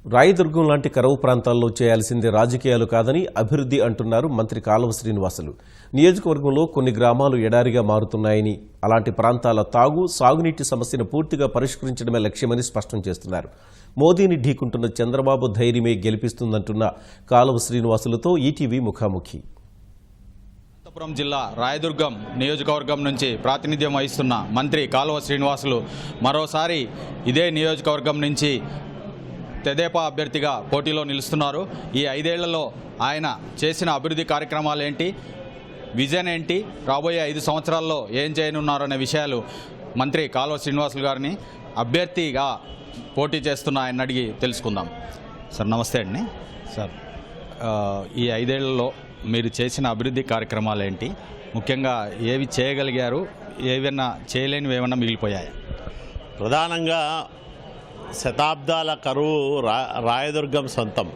రాయదుర్గం లాంటి కరువు ప్రాంతాల్లో చేయాల్సింది రాజకీయాలు కాదని అభివృద్ధి అంటున్నారు మంత్రి కాలువ శ్రీనివాసులు. నియోజకవర్గంలో కొన్ని గ్రామాలు ఎడారిగా మారుతున్నాయని, అలాంటి ప్రాంతాల సాగునీటి సమస్యను పూర్తిగా పరిష్కరించడమే లక్ష్యమని స్పష్టం చేస్తున్నారు. మోదీని ఢీకుంటున్న చంద్రబాబు ధైర్యమే గెలిపిస్తుందంటున్న కాలువ శ్రీనివాసులతో ఈటీవీ ముఖాముఖి. అనంతపురం జిల్లా రాయదుర్గం నియోజకవర్గం నుంచి ప్రాతినిధ్యం వహిస్తున్న మంత్రి కాలువ శ్రీనివాసులు మరోసారి ఇదే నియోజకవర్గం నుంచి తెదేపా అభ్యర్థిగా పోటీలో నిలుస్తున్నారు. ఈ 5 ఏళ్లలో ఆయన చేసిన అభివృద్ధి కార్యక్రమాలు ఏంటి, విజన్ ఏంటి, రాబోయే 5 సంవత్సరాల్లో ఏం చేయనున్నారు అనే విషయాలు మంత్రి కాలువ శ్రీనివాసులు గారిని అభ్యర్థిగా పోటీ చేస్తున్న ఆయన అడిగి తెలుసుకుందాం. సార్ నమస్తే అండి. సార్, ఈ 5 ఏళ్లలో మీరు చేసిన అభివృద్ధి కార్యక్రమాలు ఏంటి, ముఖ్యంగా ఏవి చేయగలిగారు, ఏవైనా చేయలేనివి ఏమన్నా మిగిలిపోయాయి? ప్రధానంగా శతాబ్దాల కరువు రాయదుర్గం సొంతం.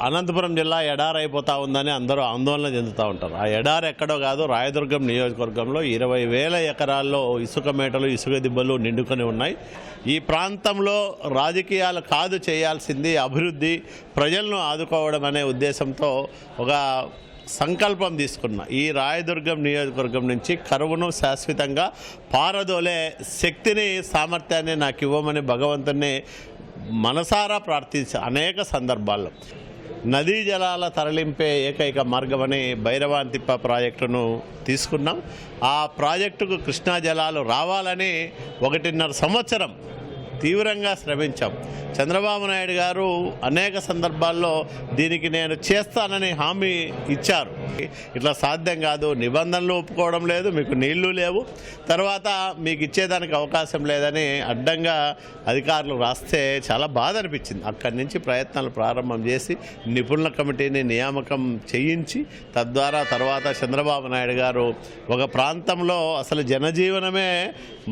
అనంతపురం జిల్లా ఎడారైపోతూ ఉందని అందరూ ఆందోళన చెందుతూ ఉంటారు. ఆ ఎడారి ఎక్కడో కాదు, రాయదుర్గం నియోజకవర్గంలో 20,000 ఎకరాల్లో ఇసుక మేటలు, ఇసుక దిబ్బలు నిండుకొని ఉన్నాయి. ఈ ప్రాంతంలో రాజకీయాలు కాదు చేయాల్సింది అభివృద్ధి, ప్రజలను ఆదుకోవడం అనే ఉద్దేశంతో ఒక సంకల్పం తీసుకున్న ఈ రాయదుర్గం నియోజకవర్గం నుంచి కరువును శాశ్వతంగా పారదోలే శక్తిని, సామర్థ్యాన్ని నాకు ఇవ్వమని భగవంతుని మనసారా ప్రార్థించే అనేక సందర్భాల్లో నదీ జలాల తరలింపే ఏకైక మార్గమని భైరవాంతిప్ప ప్రాజెక్టును తీసుకున్నాం. ఆ ప్రాజెక్టుకు కృష్ణా జలాలు రావాలని 1.5 సంవత్సరం తీవ్రంగా శ్రమించాం. చంద్రబాబు నాయుడు గారు అనేక సందర్భాల్లో దీనికి నేను చేస్తానని హామీ ఇచ్చారు. ఇట్లా సాధ్యం కాదు, నిబంధనలు ఒప్పుకోవడం లేదు, మీకు నీళ్లు లేవు, తర్వాత మీకు ఇచ్చేదానికి అవకాశం లేదని అడ్డంగా అధికారులు రాస్తే చాలా బాధ అనిపించింది. అక్కడి నుంచి ప్రయత్నాలు ప్రారంభం చేసి నిపుణుల కమిటీని నియామకం చేయించి, తద్వారా తర్వాత చంద్రబాబు నాయుడు గారు ఒక ప్రాంతంలో అసలు జనజీవనమే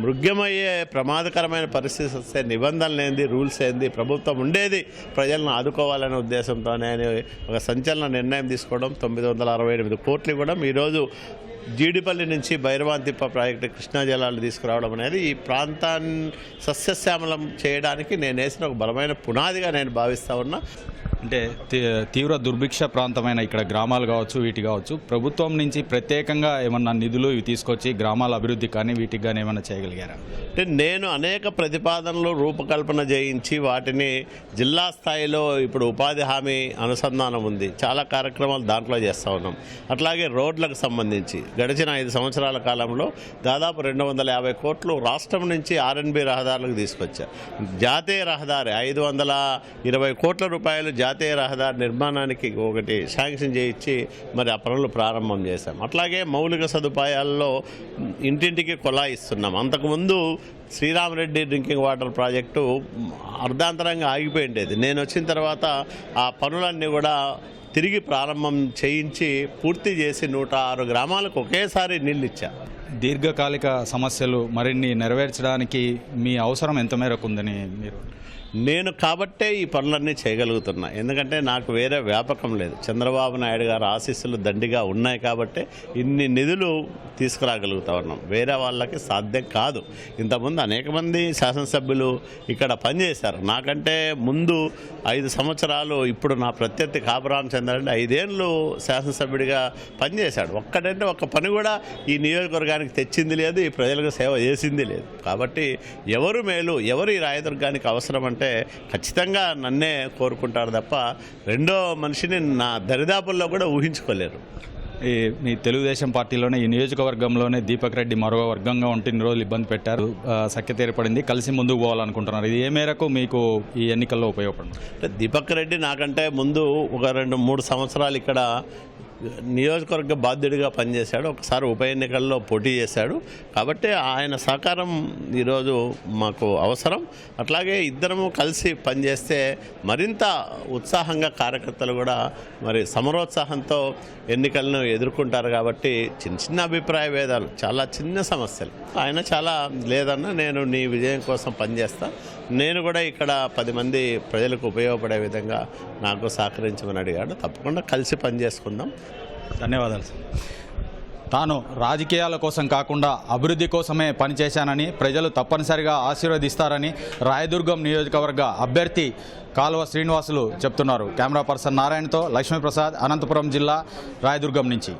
మృగ్యమయ్యే ప్రమాదకరమైన పరిస్థితి వస్తే నిబంధనలు ఏంది, రూల్స్ ఏంది, ప్రభుత్వం ఉండేది ప్రజలను ఆదుకోవాలనే ఉద్దేశంతోనే ఒక సంచలన నిర్ణయం తీసుకోవడం, 968 కోట్లు ఇవ్వడం, ఈరోజు జీడిపల్లి నుంచి భైరవాంతిప్ప ప్రాజెక్టు కృష్ణా జలాలు తీసుకురావడం అనేది ఈ ప్రాంతాన్ని సస్యశ్యామలం చేయడానికి నేను వేసిన ఒక బలమైన పునాదిగా నేను భావిస్తూ ఉన్నా. అంటే తీవ్ర దుర్భిక్ష ప్రాంతమైన ఇక్కడ గ్రామాలు కావచ్చు, వీటి కావచ్చు, ప్రభుత్వం నుంచి ప్రత్యేకంగా ఏమన్నా నిధులు ఇవి తీసుకొచ్చి గ్రామాల అభివృద్ధి కానీ వీటికి కానీ ఏమన్నా చేయగలిగారా? అంటే నేను అనేక ప్రతిపాదనలు రూపకల్పన చేయించి వాటిని జిల్లా స్థాయిలో ఇప్పుడు ఉపాధి హామీ అనుసంధానం ఉంది, చాలా కార్యక్రమాలు దాంట్లో చేస్తూ ఉన్నాం. అట్లాగే రోడ్లకు సంబంధించి గడిచిన 5 సంవత్సరాల కాలంలో దాదాపు 250 కోట్లు రాష్ట్రం నుంచి ఆర్ఎన్బి రహదారులకు తీసుకొచ్చారు. జాతీయ రహదారి 520 కోట్ల రూపాయలు జాతీయ రహదారి నిర్మాణానికి ఒకటి శాంక్షన్ చేయించి మరి ఆ పనులు ప్రారంభం చేశాం. అట్లాగే మౌలిక సదుపాయాల్లో ఇంటింటికి కుళాయి ఇస్తున్నాం. అంతకుముందు శ్రీరామరెడ్డి డ్రింకింగ్ వాటర్ ప్రాజెక్టు అర్ధాంతరంగా ఆగిపోయిండేది. నేను వచ్చిన తర్వాత ఆ పనులన్నీ కూడా తిరిగి ప్రారంభం చేయించి పూర్తి చేసి 106 గ్రామాలకు ఒకేసారి నీళ్ళు ఇచ్చా. దీర్ఘకాలిక సమస్యలు మరిన్ని నెరవేర్చడానికి మీ అవసరం ఎంత మేరకు ఉందని మీరు? నేను కాబట్టే ఈ పనులన్నీ చేయగలుగుతున్నా, ఎందుకంటే నాకు వేరే వ్యాపకం లేదు. చంద్రబాబు నాయుడు గారు ఆశీస్సులు దండిగా ఉన్నాయి కాబట్టే ఇన్ని నిధులు తీసుకురాగలుగుతా ఉన్నాం. వేరే వాళ్ళకి సాధ్యం కాదు. ఇంతకుముందు అనేక మంది శాసనసభ్యులు ఇక్కడ పనిచేశారు. నాకంటే ముందు 5 సంవత్సరాలు ఇప్పుడు నా ప్రత్యర్థి కాపురామచంద్ర 5 ఏళ్ళు శాసనసభ్యుడిగా పనిచేశాడు. ఒక్కడంటే ఒక్క పని కూడా ఈ నియోజకవర్గానికి తెచ్చింది లేదు, ఈ ప్రజలకు సేవ చేసింది లేదు. కాబట్టి ఎవరు మేలు, ఎవరు ఈ రాయదుర్గానికి అవసరం అంటే ఖచ్చితంగా నన్నే కోరుకుంటారు తప్ప రెండో మనిషిని నా దరిదాపుల్లో కూడా ఊహించుకోలేరు. మీ తెలుగుదేశం పార్టీలోనే ఈ నియోజకవర్గంలోనే దీపక్ రెడ్డి మరో వర్గంగా ఉంటే ఇన్ని రోజులు ఇబ్బంది పెట్టారు, సఖ్యత ఏర్పడింది, కలిసి ముందుకు పోవాలనుకుంటున్నారు. ఇది ఏ మేరకు మీకు ఈ ఎన్నికల్లో ఉపయోగపడింది? అంటే దీపక్ రెడ్డి నాకంటే ముందు ఒక 2-3 సంవత్సరాలు ఇక్కడ నియోజకవర్గ బాధ్యుడిగా పనిచేశాడు. ఒకసారి ఉప ఎన్నికల్లో పోటీ చేశాడు. కాబట్టి ఆయన సహకారం ఈరోజు మాకు అవసరం. అట్లాగే ఇద్దరము కలిసి పనిచేస్తే మరింత ఉత్సాహంగా కార్యకర్తలు కూడా మరి సమరోత్సాహంతో ఎన్నికలను ఎదుర్కొంటారు. కాబట్టి చిన్న చిన్న అభిప్రాయ భేదాలు, చాలా చిన్న సమస్యలు, ఆయన చాలా లేదన్నా నేను నీ విజయం కోసం పనిచేస్తా, నేను కూడా ఇక్కడ 10 మంది ప్రజలకు ఉపయోగపడే విధంగా నాకు సహకరించమని అడిగాడు. తప్పకుండా కలిసి పనిచేసుకుందాం. ధన్యవాదాలు సార్. తాను రాజకీయాల కోసం కాకుండా అభివృద్ధి కోసమే పనిచేశానని ప్రజలు తప్పనిసరిగా ఆశీర్వదిస్తారని రాయదుర్గం నియోజకవర్గ అభ్యర్థి కాలువ శ్రీనివాసులు చెప్తున్నారు. కెమెరా పర్సన్ నారాయణతో లక్ష్మీప్రసాద్, అనంతపురం జిల్లా రాయదుర్గం నుంచి.